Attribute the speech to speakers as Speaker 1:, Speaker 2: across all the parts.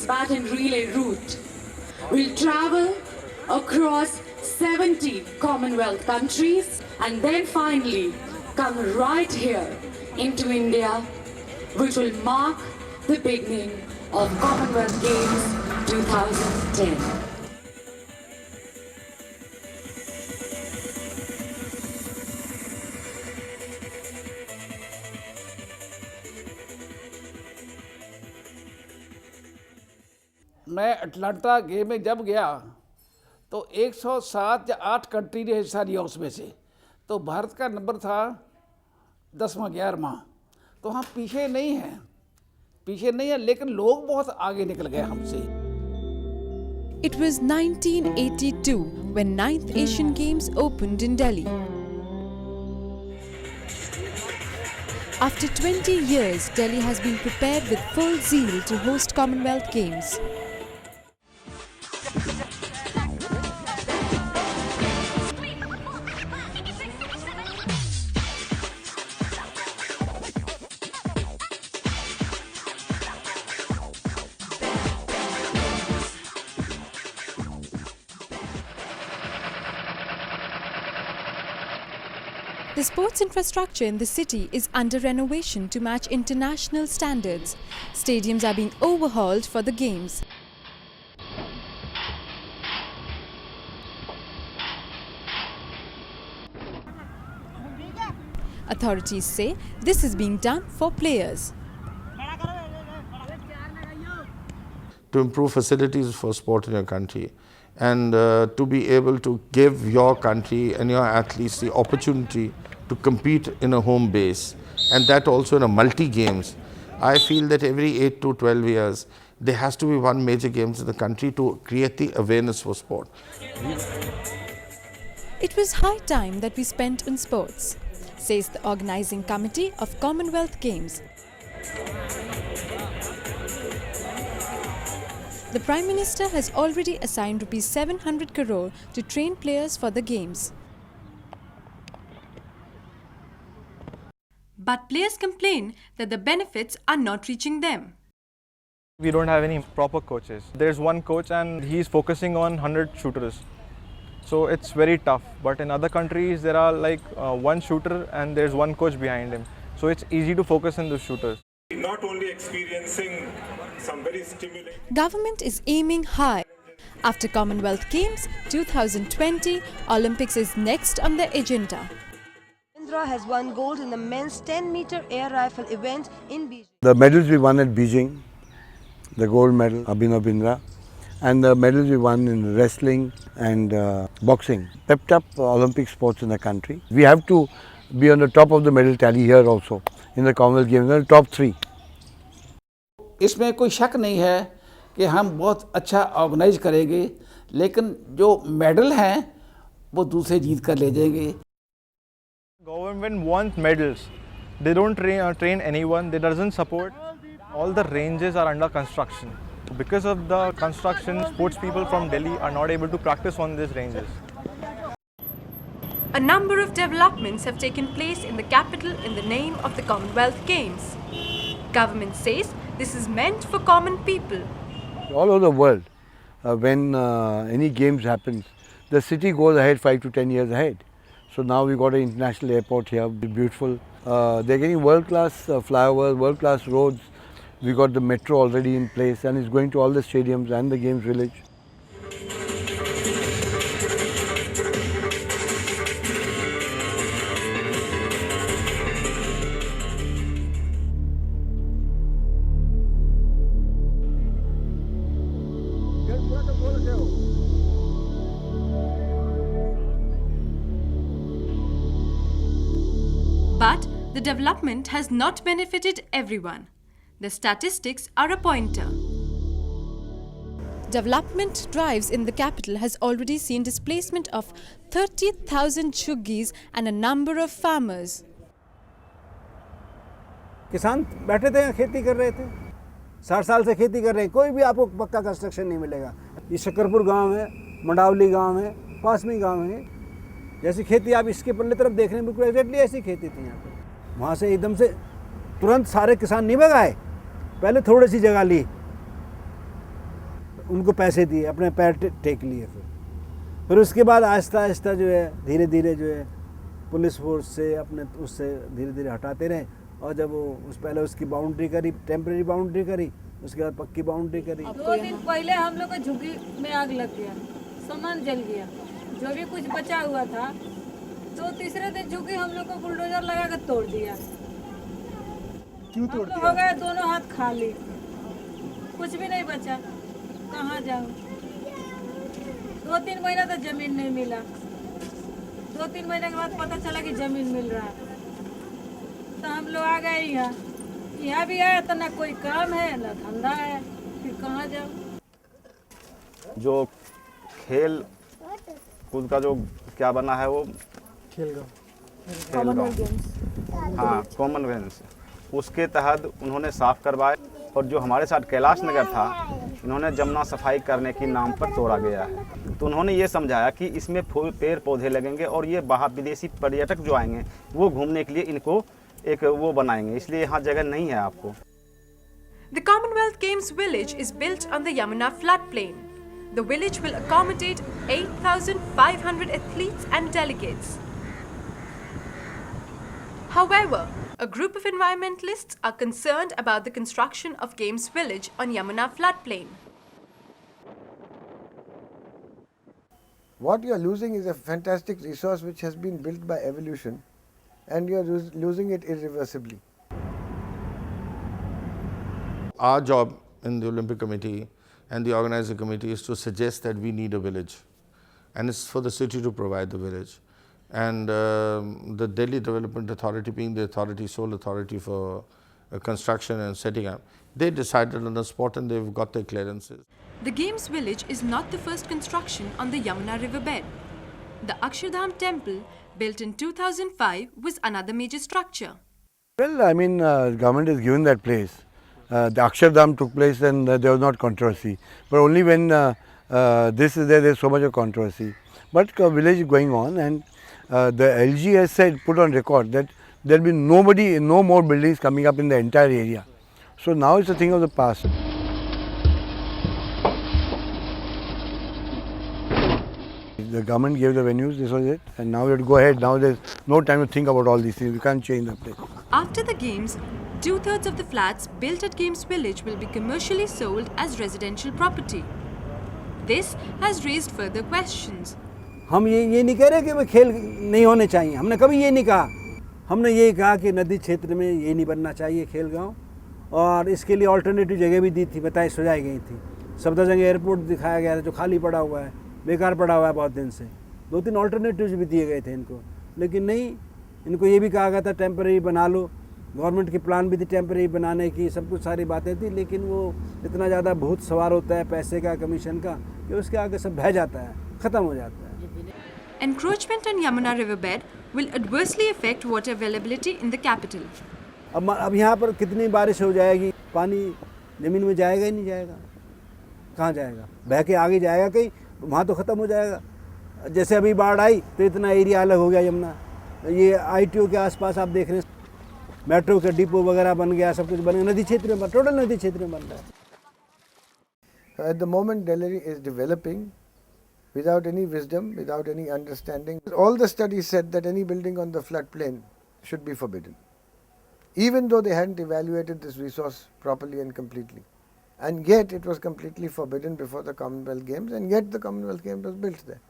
Speaker 1: bat and relay route. We'll travel across 70 Commonwealth countries and then finally come right here into India, which will mark the beginning of Commonwealth Games 2010.
Speaker 2: मैं Atlanta game में जब गया तो 107 या 8 country ने हिस्सा लिया उसमें से, तो भारत का नंबर था 10वां 11वां। तो हम पीछे नहीं हैं, लेकिन लोग बहुत आगे निकल गए हमसे।
Speaker 3: It was 1982 when 9th Asian Games opened in Delhi. After 20 years, Delhi has been prepared with full zeal to host Commonwealth Games. The sports infrastructure in the city is under renovation to match international standards. Stadiums are being overhauled for the games. Authorities say this is being done for players.
Speaker 4: To improve facilities for sport in your country and to be able to give your country and your athletes the opportunity to compete in a home base, and that also in a multi-games. I feel that every 8 to 12 years there has to be one major games in the country to create the awareness for sport.
Speaker 3: It was high time that we spent on sports, says the organising committee of Commonwealth Games. The Prime Minister has already assigned Rs 700 crore to train players for the Games. But players complain that the benefits are not reaching them.
Speaker 5: We don't have any proper coaches. There's one coach and he's focusing on 100 shooters. So it's very tough. But in other countries, there are like one shooter and there's one coach behind him. So it's easy to focus on the shooters.
Speaker 6: Not only experiencing some very stimulating.
Speaker 3: Government is aiming high. After Commonwealth Games 2020, Olympics is next on the agenda.
Speaker 7: Indra has won gold in the men's 10-meter air rifle event in Beijing.
Speaker 8: The medals we won at Beijing, the gold medal, Abhinav Bindra, and the medals we won in wrestling and boxing, pepped up Olympic sports in the country. We have to be on the top of the medal tally here also, in the Commonwealth Games, the top 3.
Speaker 2: इसमें कोई शक नहीं है कि हम बहुत अच्छा organise करेंगे, लेकिन जो मेडल हैं वो दूसरे जीत कर ले जाएंगे।
Speaker 5: Government wants medals. They don't train anyone. They doesn't support. All the ranges are under construction. Because of the construction, sports people from Delhi are not able to practice on these ranges.
Speaker 3: A number of developments have taken place in the capital in the name of the Commonwealth Games. Government says this is meant for common people.
Speaker 8: All over the world, when any games happens, the city goes ahead 5 to 10 years ahead. So now we got an international airport here, beautiful. They're getting world-class flyovers, world-class roads. We got the metro already in place and it's going to all the stadiums and the games village.
Speaker 3: But the development has not benefited everyone. The statistics are a pointer. Development drives in the capital has already seen displacement of 30,000 Chuggis and a number of farmers.
Speaker 9: किसान बैठे थे, खेती कर रहे थे, 60 साल से खेती कर रहे हैं, कोई भी आपको पक्का कंस्ट्रक्शन नहीं मिलेगा। ये शकरपुर गांव है, मंडावली गांव है, पास में गांव है, जैसी खेती आप इसके पल्ले तरफ देख रहे हैं बिल्कुल एग्जैक्टली ऐसी खेती थी यहाँ पर। वहाँ से एकदम से तुरंत सारे किसान नहीं भगाए, पहले थोड़ी सी जगह ली, उनको पैसे दिए, अपने पैर टेक लिए। फिर उसके बाद आहिस्ता आहिस्ता जो है धीरे धीरे जो है पुलिस फोर्स से अपने उससे धीरे धीरे हटाते रहे, और जब वो पहले उसकी बाउंड्री करी, टेम्परेरी बाउंड्री करी, उसके बाद पक्की बाउंड्री करी।
Speaker 10: 2 दिन पहले हम लोग को झुग्गी में आग लग गया, सामान जल गया, जो भी कुछ बचा हुआ था। तो तीसरे दिन झुग्गी हम लोग को बुलडोजर लगा कर तोड़ दिया।
Speaker 9: क्यों तोड़
Speaker 10: दिया? हो गए दोनों हाथ खाली, कुछ भी नहीं बचा, कहाँ जाऊँ। 2-3 महीना तक जमीन नहीं मिला। 2-3 महीने के बाद पता चला कि जमीन मिल रहा है, तो हम लोग आ गए यहाँ। यहाँ भी आया तो ना कोई काम है ना धंधा है, फिर कहाँ जाओ।
Speaker 11: जो खेल कूद का जो क्या बना है वो
Speaker 9: खेल
Speaker 11: हाँ कॉमनवेल्थ, उसके तहत उन्होंने साफ करवाए। और जो हमारे साथ कैलाश नगर था, इन्होंने जमुना सफाई करने के नाम पर तोड़ा गया है। तो उन्होंने ये समझाया कि इसमें पेड़ पौधे लगेंगे और ये बाहर विदेशी पर्यटक जो आएंगे वो घूमने के लिए इनको एक वो बनाएंगे, इसलिए यहाँ जगह नहीं है आपको।
Speaker 3: The Commonwealth Games village is built on the Yamuna floodplain. The village will accommodate 8,500 athletes and delegates. However, a group of environmentalists are concerned about the construction of Games village on Yamuna floodplain.
Speaker 8: What you are losing is a fantastic resource which has been built by evolution, and you are losing it irreversibly.
Speaker 4: Our job in the Olympic Committee and the organizing committee is to suggest that we need a village, and it's for the city to provide the village. And the Delhi Development Authority, being the authority, sole authority for construction and setting up, they decided on the spot and they've got their clearances.
Speaker 3: The Games village is not the first construction on the Yamuna riverbed. The Akshardham temple, built in 2005, was another major structure.
Speaker 8: Well, I mean, government has given that place. The Akshardham took place and there was not controversy. But only when this is there, there's so much of controversy. But village is going on, and the LG has said, put on record, that there will be no more buildings coming up in the entire area. So now it's a thing of the past. The government gave the venues, this was it, and now we have to go ahead. Now there's no time to think about all these things. We can't change the place.
Speaker 3: After the Games, 2/3 of the flats built at Games Village will be commercially sold as residential property. This has raised further questions.
Speaker 9: हम ये नहीं कह रहे कि भाई खेल नहीं होने चाहिए, हमने कभी ये नहीं कहा। हमने ये कहा कि नदी क्षेत्र में ये नहीं बनना चाहिए खेल गांव, और इसके लिए ऑल्टरनेटिव जगह भी दी थी, बताई सुझाई गई थी। सफदरजंग एयरपोर्ट दिखाया गया था जो खाली पड़ा हुआ है, बेकार पड़ा हुआ है बहुत दिन से। 2-3 ऑल्टरनेटिव्स भी दिए गए थे इनको, लेकिन नहीं, इनको ये भी कहा गया था टेम्परेरी बना लो। गवर्नमेंट की प्लान भी थी टेम्परेरी बनाने की, सब कुछ सारी बातें थी, लेकिन वो इतना ज़्यादा भूत सवार होता है पैसे का, कमीशन का, कि उसके आगे सब बह जाता है, ख़त्म हो जाता है।
Speaker 3: Encroachment on Yamuna riverbed will adversely affect water availability in the capital.
Speaker 9: अब यहाँ पर कितनी बारिश हो जाएगी, पानी ज़मीन में जाएगा ही नहीं जाएगा, कहाँ जाएगा? बह के आगे जाएगा कहीं, वहाँ तो ख़त्म हो जाएगा। जैसे अभी बाढ़ आई तो इतना एरिया अलग हो गया यमुना, ये ITO के आसपास आप देख रहे हैं, मेट्रो का डिपो वगैरह बन गया, सब कुछ बन गया, नदी क्षेत्र में, टोटल नदी क्षेत्र में बन रहा है।
Speaker 8: At the moment, Delhi is developing without any wisdom, without any understanding. All the studies said that any building on the floodplain should be forbidden, even though they hadn't evaluated this resource properly and completely. And yet it was completely forbidden before the Commonwealth Games, and yet the Commonwealth Games was built there.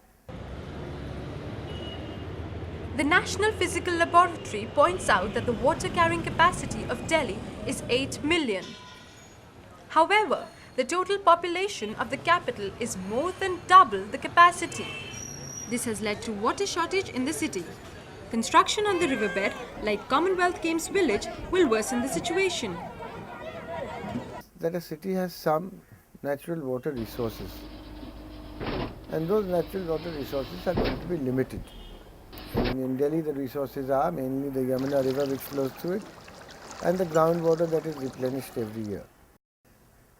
Speaker 3: The National Physical Laboratory points out that the water carrying capacity of Delhi is 8 million. However, the total population of the capital is more than double the capacity. This has led to water shortage in the city. Construction on the riverbed, like Commonwealth Games Village, will worsen the situation.
Speaker 8: That a city has some natural water resources, and those natural water resources are going to be limited. In Delhi, the resources are mainly the Yamuna river which flows through it, and the groundwater that is replenished every year.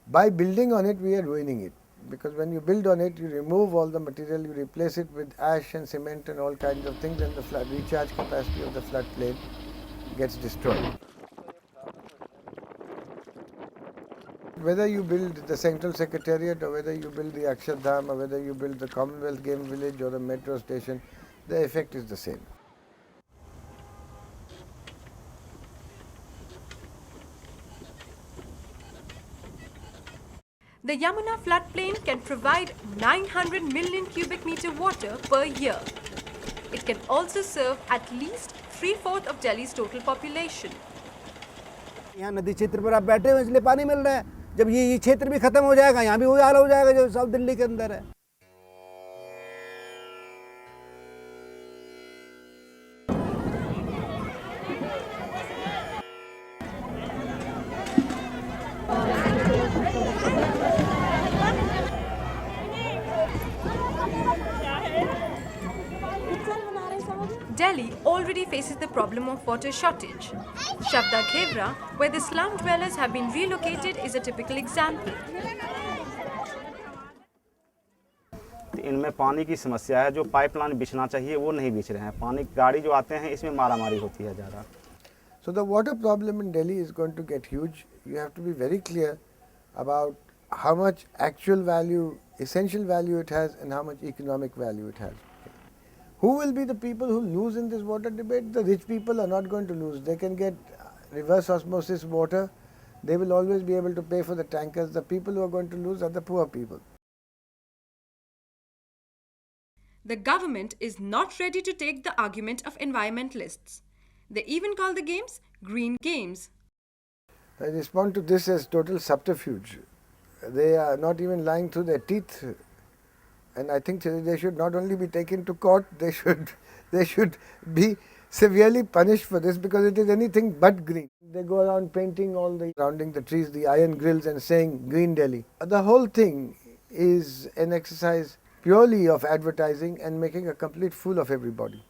Speaker 8: By building on it, we are ruining it, because when you build on it, you remove all the material, you replace it with ash and cement and all kinds of things, and the flood recharge capacity of the floodplain gets destroyed. Whether you build the Central Secretariat or whether you build the Akshardham or whether you build the Commonwealth Game Village or the metro station, the effect is the same.
Speaker 3: The Yamuna floodplain can provide 900 million cubic meter water per year. It can also serve at least 3/4 of Delhi's total population.
Speaker 9: यहाँ नदी क्षेत्र पर आप बैठे हो इसलिए पानी मिल रहा है। जब ये क्षेत्र भी खत्म हो जाएगा, यहाँ भी वही हाल हो जाएगा जो साउथ दिल्ली के अंदर है।
Speaker 3: Delhi already faces the problem of water shortage. Shabda Khevra, where the slum dwellers have been relocated, is a typical example.
Speaker 11: इनमें पानी की समस्या है, जो पाइपलाइन बिछना चाहिए वो नहीं बिछ रहे हैं। पानी गाड़ी जो आते हैं इसमें मारामारी होती है ज़्यादा।
Speaker 8: So the water problem in Delhi is going to get huge. You have to be very clear about how much actual value, essential value it has and how much economic value it has. Who will be the people who lose in this water debate? The rich people are not going to lose. They can get reverse osmosis water. They will always be able to pay for the tankers. The people who are going to lose are the poor people.
Speaker 3: The government is not ready to take the argument of environmentalists. They even call the games green games.
Speaker 8: I respond to this as total subterfuge. They are not even lying through their teeth. And I think they should not only be taken to court, they should be severely punished for this, because it is anything but green. They go around painting surrounding the trees, the iron grills, and saying Green Delhi. The whole thing is an exercise purely of advertising and making a complete fool of everybody.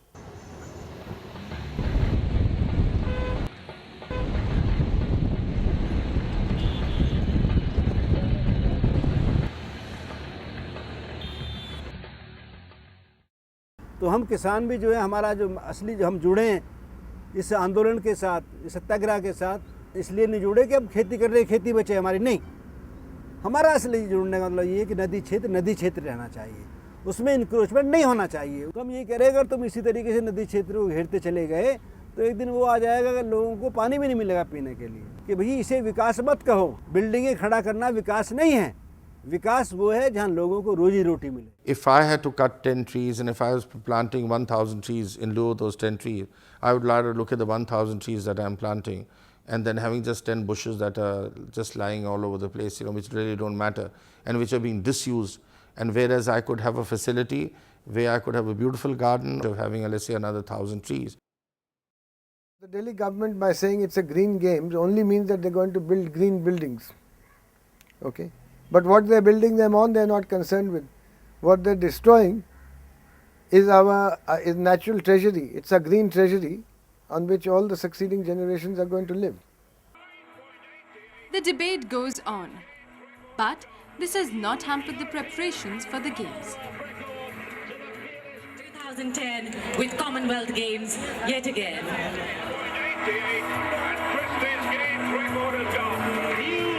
Speaker 9: तो हम किसान भी जो है, हमारा जो असली जो हम जुड़े हैं इस आंदोलन के साथ, इस सत्याग्रह के साथ, इसलिए नहीं जुड़े कि हम खेती कर रहे हैं, खेती बचे हमारी, नहीं। हमारा असली जुड़ने का मतलब ये है कि नदी क्षेत्र रहना चाहिए, उसमें इंक्रोचमेंट नहीं होना चाहिए। तो हम ये कह रहे हैं, अगर तुम इसी तरीके से नदी क्षेत्र को घेरते चले गए तो एक दिन वो आ जाएगा कि लोगों को पानी भी नहीं मिलेगा पीने के लिए, कि भाई इसे विकास मत कहो। बिल्डिंगें खड़ा करना विकास नहीं है। विकास वो है जहाँ लोगों को रोजी रोटी मिले।
Speaker 4: If I had to cut 10 trees and if I was planting 1,000 trees in lieu of those 10 trees, I would rather look at the 1,000 trees that I'm planting and then having just 10 bushes that are just lying all over the place, which really don't matter and which are being disused. And whereas I could have a facility where I could have a beautiful garden of having, let's say, another 1,000 trees.
Speaker 8: The Delhi government, by saying it's a green games, only means that they're going to build green buildings. Okay? But what they're building them on, they're not concerned with. What they're destroying is our is natural treasury. It's a green treasury on which all the succeeding generations are going to live.
Speaker 3: The debate goes on, but this has not hampered the preparations for the Games.
Speaker 1: 2010 with Commonwealth Games yet again.
Speaker 6: 1988 and Christie's Games record has gone.